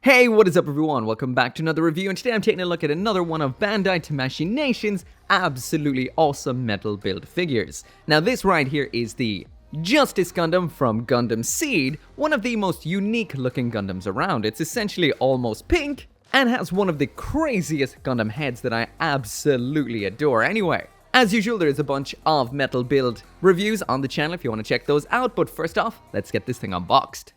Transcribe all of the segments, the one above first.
Hey, what is up everyone? Welcome back to another review, and today I'm taking a look at another one of Bandai Tamashii Nation's absolutely awesome metal build figures. Now this right here is the Justice Gundam from Gundam Seed, one of the most unique looking Gundams around. It's essentially almost pink, and has one of the craziest Gundam heads that I absolutely adore. Anyway, as usual, there is a bunch of metal build reviews on the channel if you want to check those out, but first off, let's get this thing unboxed.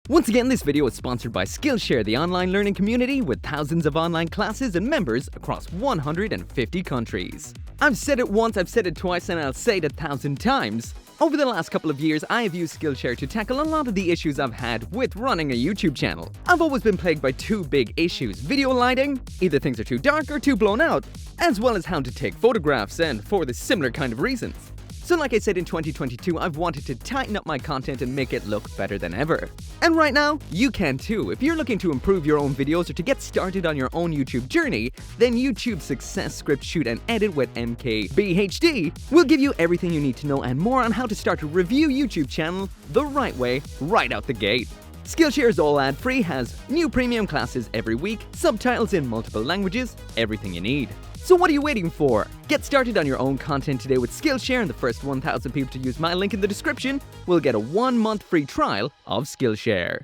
Once again, this video is sponsored by Skillshare, the online learning community with thousands of online classes and members across 150 countries. I've said it once, I've said it twice, and I'll say it 1,000 times. Over the last couple of years, I have used Skillshare to tackle a lot of the issues I've had with running a YouTube channel. I've always been plagued by two big issues: video lighting, either things are too dark or too blown out, as well as how to take photographs, and for the similar kind of reasons. So like I said, in 2022, I've wanted to tighten up my content and make it look better than ever. And right now, you can too. If you're looking to improve your own videos or to get started on your own YouTube journey, then YouTube Success Script Shoot and Edit with MKBHD will give you everything you need to know and more on how to start a review YouTube channel the right way, right out the gate. Skillshare is all ad-free, has new premium classes every week, subtitles in multiple languages, everything you need. So what are you waiting for? Get started on your own content today with Skillshare, and the first 1,000 people to use my link in the description will get a 1-month free trial of Skillshare.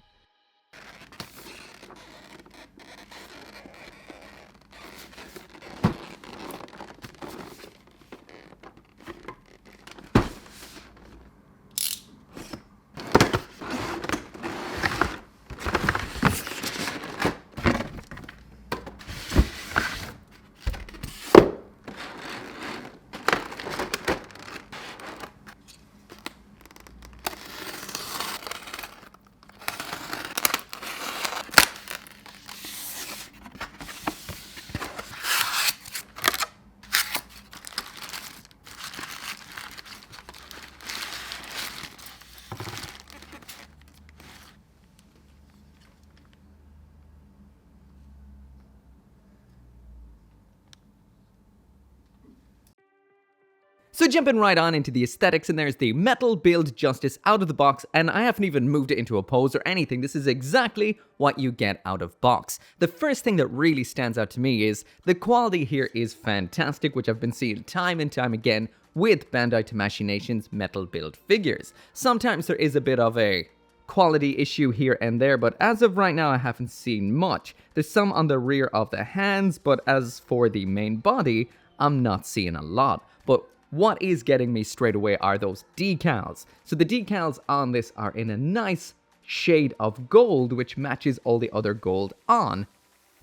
So jumping right on into the aesthetics, and there's the metal build Justice out of the box, and I haven't even moved it into a pose or anything. This is exactly what you get out of box. The first thing that really stands out to me is the quality here is fantastic, which I've been seeing time and time again with Bandai Tamashii Nation's metal build figures. Sometimes there is a bit of a quality issue here and there, but as of right now I haven't seen much. There's some on the rear of the hands, but as for the main body, I'm not seeing a lot. But what is getting me straight away are those decals. So the decals on this are in a nice shade of gold, which matches all the other gold on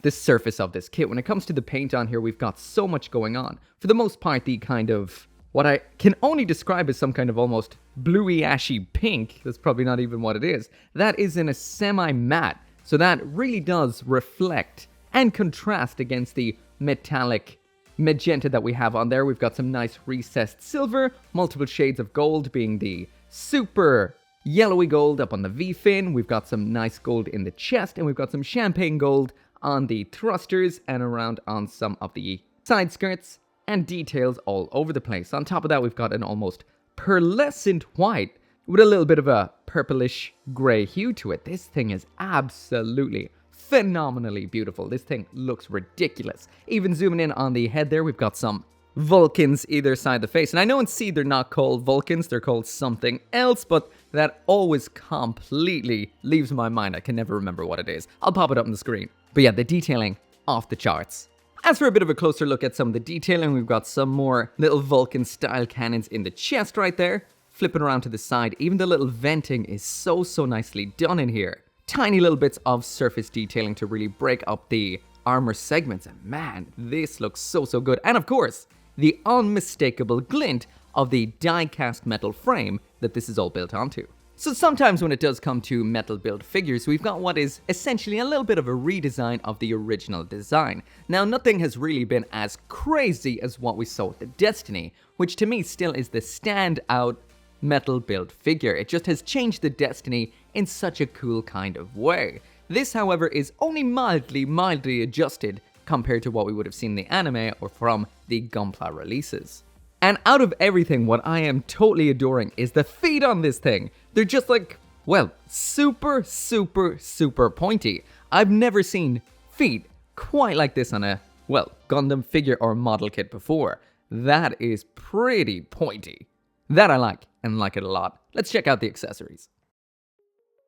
the surface of this kit. When it comes to the paint on here, we've got so much going on. For the most part, the kind of what I can only describe as some kind of almost bluey ashy pink, that's probably not even what it is, that is in a semi-matte. So that really does reflect and contrast against the metallic magenta that we have on there. We've got some nice recessed silver, multiple shades of gold being the super yellowy gold up on the V-fin. We've got some nice gold in the chest, and we've got some champagne gold on the thrusters and around on some of the side skirts, and details all over the place. On top of that, we've got an almost pearlescent white with a little bit of a purplish gray hue to it. This thing is absolutely phenomenally beautiful. This thing looks ridiculous. Even zooming in on the head there, we've got some Vulcans either side of the face. And I know in Seed they're not called Vulcans, they're called something else, but that always completely leaves my mind. I can never remember what it is. I'll pop it up on the screen. But yeah, the detailing off the charts. As for a bit of a closer look at some of the detailing, we've got some more little Vulcan style cannons in the chest right there. Flipping around to the side, even the little venting is so nicely done in here. Tiny little bits of surface detailing to really break up the armor segments, and man, this looks so good. And of course, the unmistakable glint of the die-cast metal frame that this is all built onto. So sometimes when it does come to metal build figures, we've got what is essentially a little bit of a redesign of the original design. Now, nothing has really been as crazy as what we saw with the Destiny, which to me still is the standout metal build figure. It just has changed the Destiny in such a cool kind of way. This, however, is only mildly adjusted compared to what we would have seen in the anime or from the Gunpla releases. And out of everything, what I am totally adoring is the feet on this thing. They're just like well, super, super, super pointy. I've never seen feet quite like this on a, well, Gundam figure or model kit before. That is pretty pointy. That I like, and like it a lot. Let's check out the accessories.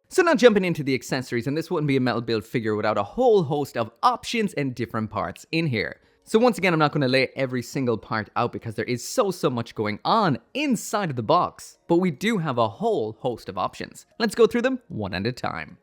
So now jumping into the accessories, and this wouldn't be a metal build figure without a whole host of options and different parts in here. So once again, I'm not going to lay every single part out because there is so much going on inside of the box. But we do have a whole host of options. Let's go through them one at a time.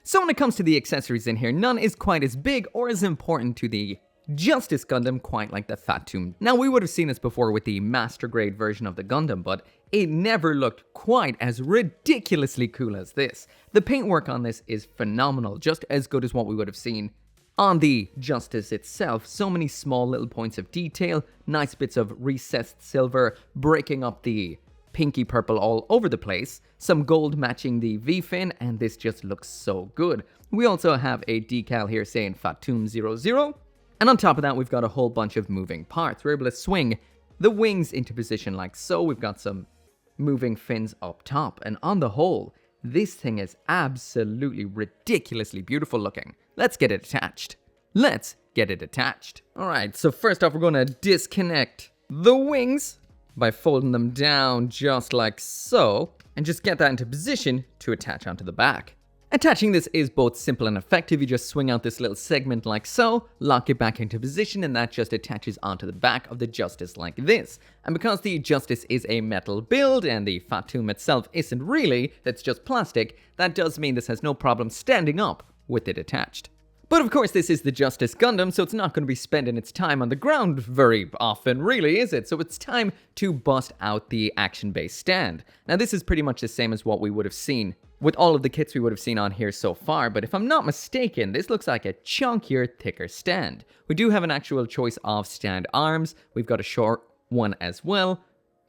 So when it comes to the accessories in here, none is quite as big or as important to the Justice Gundam quite like the Athrun. Now we would have seen this before with the master grade version of the Gundam, but it never looked quite as ridiculously cool as this. The paintwork on this is phenomenal, just as good as what we would have seen on the Justice itself. So many small little points of detail, nice bits of recessed silver, breaking up the pinky purple all over the place, some gold matching the V-fin, and this just looks so good. We also have a decal here saying Athrun 00, and on top of that we've got a whole bunch of moving parts. We're able to swing the wings into position like so. We've got some moving fins up top, and on the whole, this thing is absolutely ridiculously beautiful looking. Let's get it attached. Alright, so first off we're going to disconnect the wings by folding them down just like so, and just get that into position to attach onto the back. Attaching this is both simple and effective. You just swing out this little segment like so, lock it back into position, and that just attaches onto the back of the Justice like this. And because the Justice is a metal build and the Athrun itself isn't really, that's just plastic, that does mean this has no problem standing up with it attached. But of course this is the Justice Gundam, so it's not going to be spending its time on the ground very often, really, is it? So it's time to bust out the action-based stand. Now this is pretty much the same as what we would have seen with all of the kits we would have seen on here so far, but if I'm not mistaken, this looks like a chunkier, thicker stand. We do have an actual choice of stand arms. We've got a short one as well,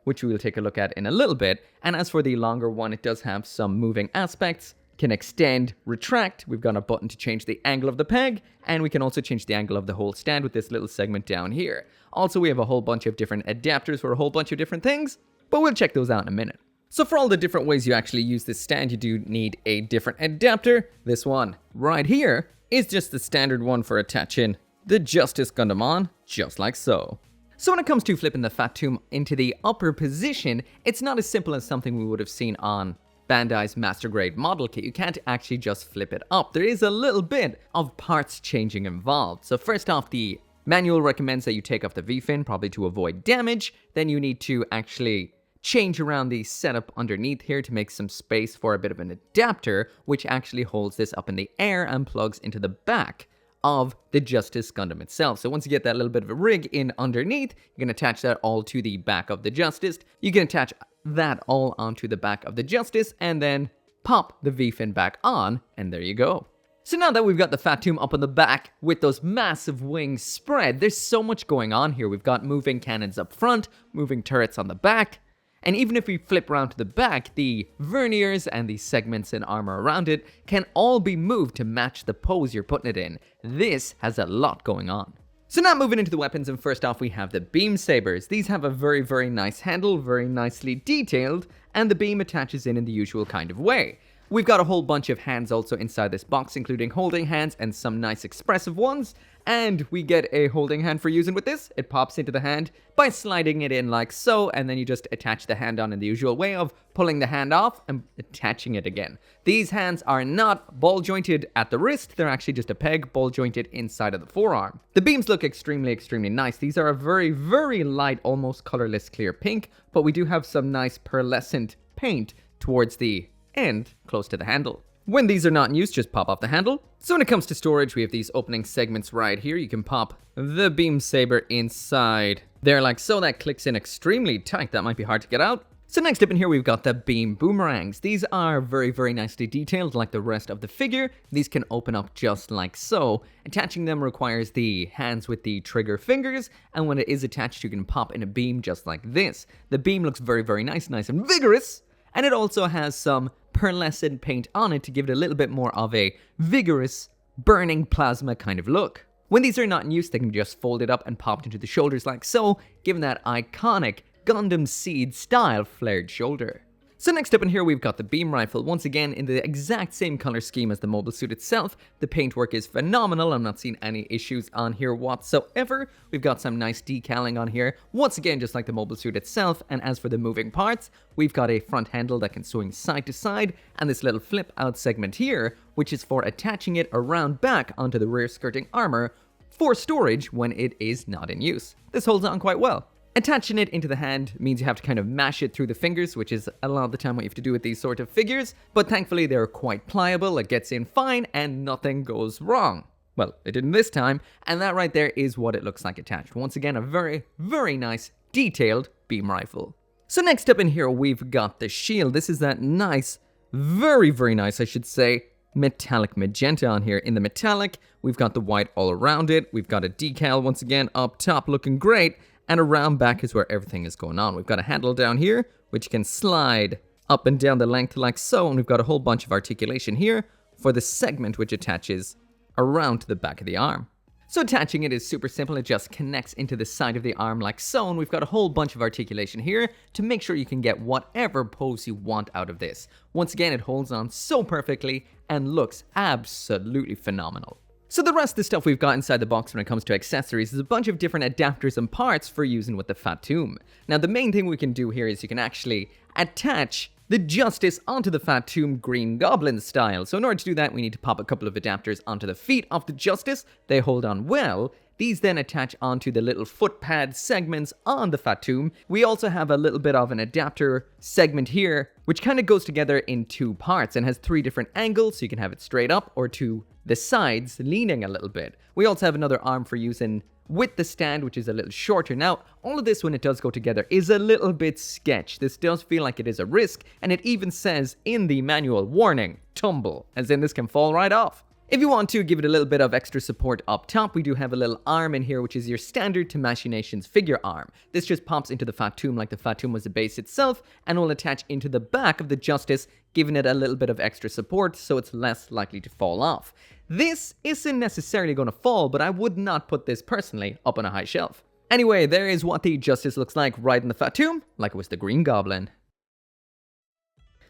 which we will take a look at in a little bit. And as for the longer one, it does have some moving aspects. Can extend, retract. We've got a button to change the angle of the peg, and we can also change the angle of the whole stand with this little segment down here. Also, we have a whole bunch of different adapters for a whole bunch of different things, but we'll check those out in a minute. So for all the different ways you actually use this stand, you do need a different adapter. This one right here is just the standard one for attaching the Justice Gundam on, just like so. So when it comes to flipping the Athrun into the upper position, it's not as simple as something we would have seen on Bandai's Master Grade model kit. You can't actually just flip it up. There is a little bit of parts changing involved. So first off, the manual recommends that you take off the V-fin, probably to avoid damage. Then you need to actually change around the setup underneath here to make some space for a bit of an adapter, which actually holds this up in the air and plugs into the back of the Justice Gundam itself. So once you get that little bit of a rig in underneath, you can attach that all to the back of the Justice. You can attach that all onto the back of the Justice and then pop the V-fin back on, and there you go. So now that we've got the Athrun up on the back with those massive wings spread, there's so much going on here. We've got moving cannons up front, moving turrets on the back, and even if we flip around to the back, the verniers and the segments and armor around it can all be moved to match the pose you're putting it in. This has a lot going on. So now moving into the weapons, and first off we have the beam sabers. These have a very nice handle, very nicely detailed, and the beam attaches in the usual kind of way. We've got a whole bunch of hands also inside this box, including holding hands and some nice expressive ones. And we get a holding hand for using with this. It pops into the hand by sliding it in like so, and then you just attach the hand on in the usual way of pulling the hand off and attaching it again. These hands are not ball jointed at the wrist, they're actually just a peg ball jointed inside of the forearm. The beams look extremely nice. These are a very light, almost colorless clear pink, but we do have some nice pearlescent paint towards the end close to the handle. When these are not in use, just pop off the handle. So when it comes to storage, we have these opening segments right here. You can pop the beam saber inside there like so. That clicks in extremely tight. That might be hard to get out. So next up in here, we've got the beam boomerangs. These are very nicely detailed like the rest of the figure. These can open up just like so. Attaching them requires the hands with the trigger fingers, and when it is attached, you can pop in a beam just like this. The beam looks very nice and vigorous, and it also has some pearlescent paint on it to give it a little bit more of a vigorous, burning plasma kind of look. When these are not in use, they can be just folded up and popped into the shoulders like so, giving that iconic Gundam Seed style flared shoulder. So next up in here we've got the beam rifle, once again in the exact same color scheme as the mobile suit itself. The paintwork is phenomenal, I'm not seeing any issues on here whatsoever. We've got some nice decaling on here, once again just like the mobile suit itself. And as for the moving parts, we've got a front handle that can swing side to side, and this little flip out segment here, which is for attaching it around back onto the rear skirting armor for storage when it is not in use. This holds on quite well. Attaching it into the hand means you have to kind of mash it through the fingers, which is a lot of the time what you have to do with these sort of figures, but thankfully they're quite pliable, it gets in fine, and nothing goes wrong. Well, it didn't this time, and that right there is what it looks like attached. Once again, a very, very nice, detailed beam rifle. So next up in here, we've got the shield. This is that nice, very, very nice, I should say, metallic magenta on here. In the metallic, we've got the white all around it, we've got a decal once again up top looking great, and around back is where everything is going on. We've got a handle down here, which can slide up and down the length like so, and we've got a whole bunch of articulation here for the segment which attaches around to the back of the arm. So attaching it is super simple, it just connects into the side of the arm like so, and we've got a whole bunch of articulation here to make sure you can get whatever pose you want out of this. Once again, it holds on so perfectly and looks absolutely phenomenal. So the rest of the stuff we've got inside the box when it comes to accessories is a bunch of different adapters and parts for using with the Fatum. Now the main thing we can do here is you can actually attach the Justice onto the Fatum Green Goblin style. So in order to do that, we need to pop a couple of adapters onto the feet of the Justice. They hold on well. These then attach onto the little foot pad segments on the Fatum. We also have a little bit of an adapter segment here, which kind of goes together in two parts and has three different angles, so you can have it straight up or to the sides leaning a little bit. We also have another arm for using with the stand, which is a little shorter. Now, all of this, when it does go together, is a little bit sketch. This does feel like it is a risk, and it even says in the manual, warning, tumble, as in this can fall right off. If you want to give it a little bit of extra support up top, we do have a little arm in here, which is your standard to Machinations figure arm. This just pops into the Fatum like the Fatum was the base itself, and will attach into the back of the Justice, giving it a little bit of extra support so it's less likely to fall off. This isn't necessarily going to fall, but I would not put this personally up on a high shelf. Anyway, there is what the Justice looks like riding the Fatum, like it was the Green Goblin.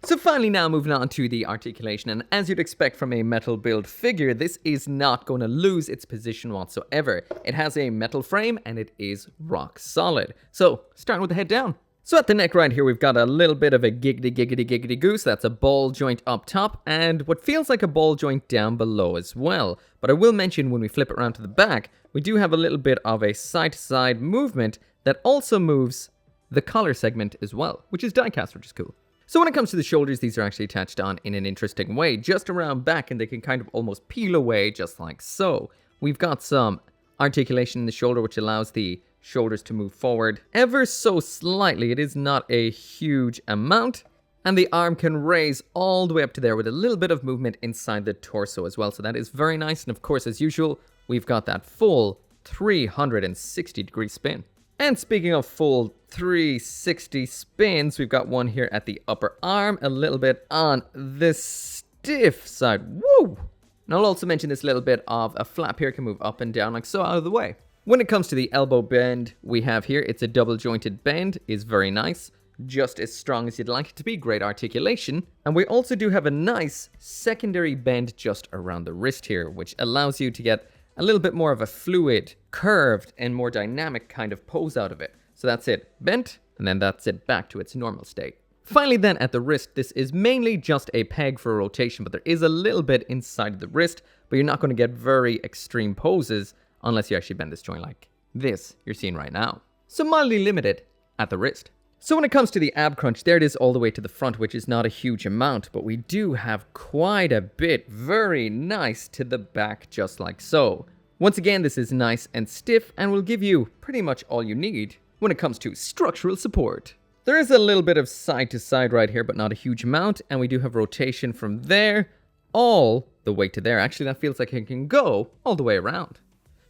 So finally now moving on to the articulation, and as you'd expect from a metal build figure, this is not going to lose its position whatsoever. It has a metal frame and it is rock solid. So starting with the head down. So at the neck right here, we've got a little bit of a giggity goose. That's a ball joint up top and what feels like a ball joint down below as well. But I will mention when we flip it around to the back, we do have a little bit of a side-to-side movement that also moves the collar segment as well, which is die-cast, which is cool. So when it comes to the shoulders, these are actually attached on in an interesting way, just around back, and they can kind of almost peel away just like so. We've got some articulation in the shoulder, which allows the shoulders to move forward ever so slightly. It is not a huge amount, and the arm can raise all the way up to there with a little bit of movement inside the torso as well. So that is very nice, and of course, as usual, we've got that full 360-degree spin. And speaking of full 360 spins, we've got one here at the upper arm, a little bit on this stiff side. Woo! And I'll also mention this little bit of a flap here can move up and down like so out of the way. When it comes to the elbow bend we have here, it's a double jointed bend, is very nice. Just as strong as you'd like it to be, great articulation. And we also do have a nice secondary bend just around the wrist here, which allows you to get a little bit more of a fluid, curved, and more dynamic kind of pose out of it. So that's it, bent, and then that's it back to its normal state. Finally then, at the wrist, this is mainly just a peg for rotation, but there is a little bit inside of the wrist, but you're not going to get very extreme poses unless you actually bend this joint like this you're seeing right now. So mildly limited at the wrist. So when it comes to the ab crunch, there it is all the way to the front, which is not a huge amount, but we do have quite a bit, very nice, to the back, just like so. Once again, this is nice and stiff, and will give you pretty much all you need when it comes to structural support. There is a little bit of side to side right here, but not a huge amount, and we do have rotation from there all the way to there. Actually, that feels like it can go all the way around.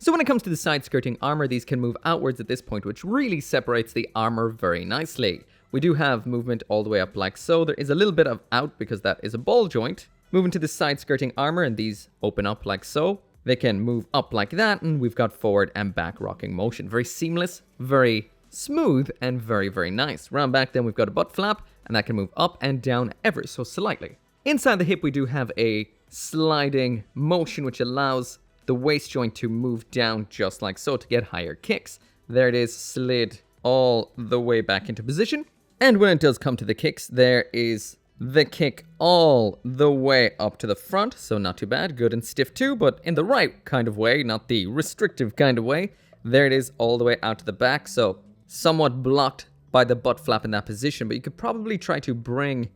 So when it comes to the side skirting armor, these can move outwards at this point, which really separates the armor very nicely. We do have movement all the way up like so. There is a little bit of out because that is a ball joint. Moving to the side skirting armor, and these open up like so. They can move up like that, and we've got forward and back rocking motion. Very seamless, very smooth and very, very nice. Round back then we've got a butt flap, and that can move up and down ever so slightly. Inside the hip we do have a sliding motion which allows the waist joint to move down just like so to get higher kicks. There it is, slid all the way back into position. And when it does come to the kicks, there is the kick all the way up to the front. So not too bad, good and stiff too, but in the right kind of way, not the restrictive kind of way. There it is, all the way out to the back. So somewhat blocked by the butt flap in that position, but you could probably try to bring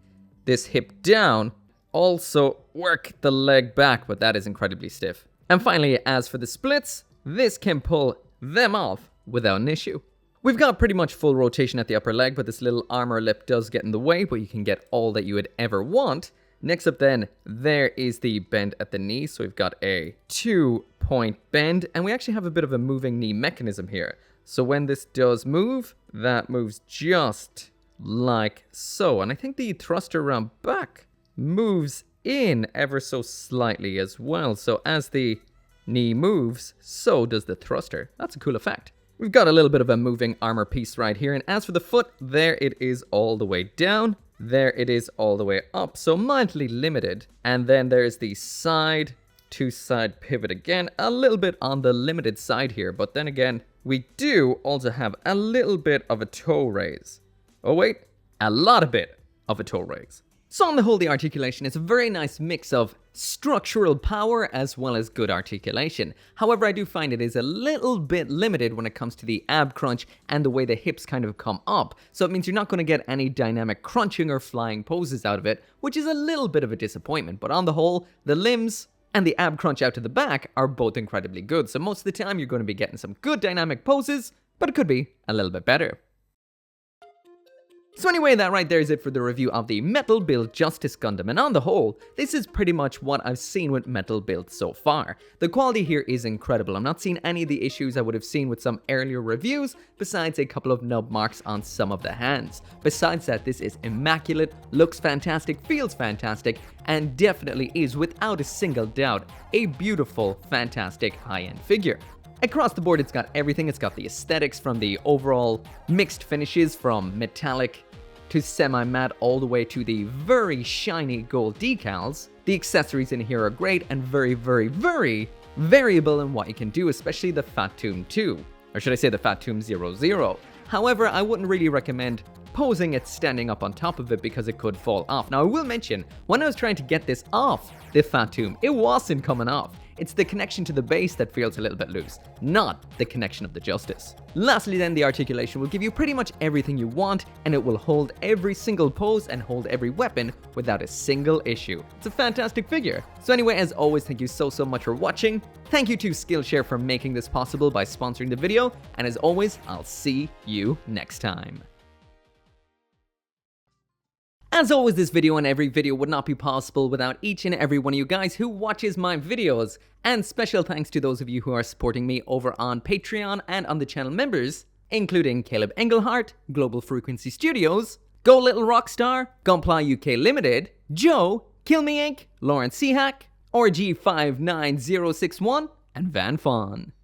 this hip down. Also work the leg back, but that is incredibly stiff. And finally, as for the splits, this can pull them off without an issue. We've got pretty much full rotation at the upper leg, but this little armor lip does get in the way, but you can get all that you would ever want. Next up then, there is the bend at the knee. So we've got a 2-point bend, and we actually have a bit of a moving knee mechanism here. So when this does move, that moves just like so. And I think the thruster around back moves in ever so slightly as well. So as the knee moves, so does the thruster. That's a cool effect. We've got a little bit of a moving armor piece right here. And as for the foot, there it is all the way down. There it is all the way up. So mildly limited. And then there's the side to side pivot again. A little bit on the limited side here. But then again, we do also have a little bit of a toe raise. Oh wait, a lot of bit of a toe raise. So on the whole, the articulation is a very nice mix of structural power as well as good articulation. However, I do find it is a little bit limited when it comes to the ab crunch and the way the hips kind of come up. So it means you're not going to get any dynamic crunching or flying poses out of it, which is a little bit of a disappointment. But on the whole, the limbs and the ab crunch out to the back are both incredibly good. So most of the time, you're going to be getting some good dynamic poses, but it could be a little bit better. So anyway, that right there is it for the review of the Metal Build Justice Gundam, and on the whole, this is pretty much what I've seen with Metal Build so far. The quality here is incredible. I'm not seeing any of the issues I would have seen with some earlier reviews, besides a couple of nub marks on some of the hands. Besides that, this is immaculate, looks fantastic, feels fantastic, and definitely is, without a single doubt, a beautiful, fantastic high-end figure. Across the board, it's got everything. It's got the aesthetics from the overall mixed finishes from metallic to semi-matte all the way to the very shiny gold decals. The accessories in here are great and very, very, very variable in what you can do, especially the Fat Tomb 2. Or should I say the Fat Tomb 00. However, I wouldn't really recommend posing it standing up on top of it because it could fall off. Now, I will mention, when I was trying to get this off the Fat Tomb, it wasn't coming off. It's the connection to the base that feels a little bit loose, not the connection of the Justice. Lastly then, the articulation will give you pretty much everything you want, and it will hold every single pose and hold every weapon without a single issue. It's a fantastic figure. So anyway, as always, thank you so much for watching. Thank you to Skillshare for making this possible by sponsoring the video, and as always, I'll see you next time. As always, this video and every video would not be possible without each and every one of you guys who watches my videos. And special thanks to those of you who are supporting me over on Patreon and on the channel members, including Caleb Engelhart, Global Frequency Studios, Go Little Rockstar, Gunpla UK Limited, Joe, Kill Me Inc., Lawrence Seahack, RG59061, and Van Fawn.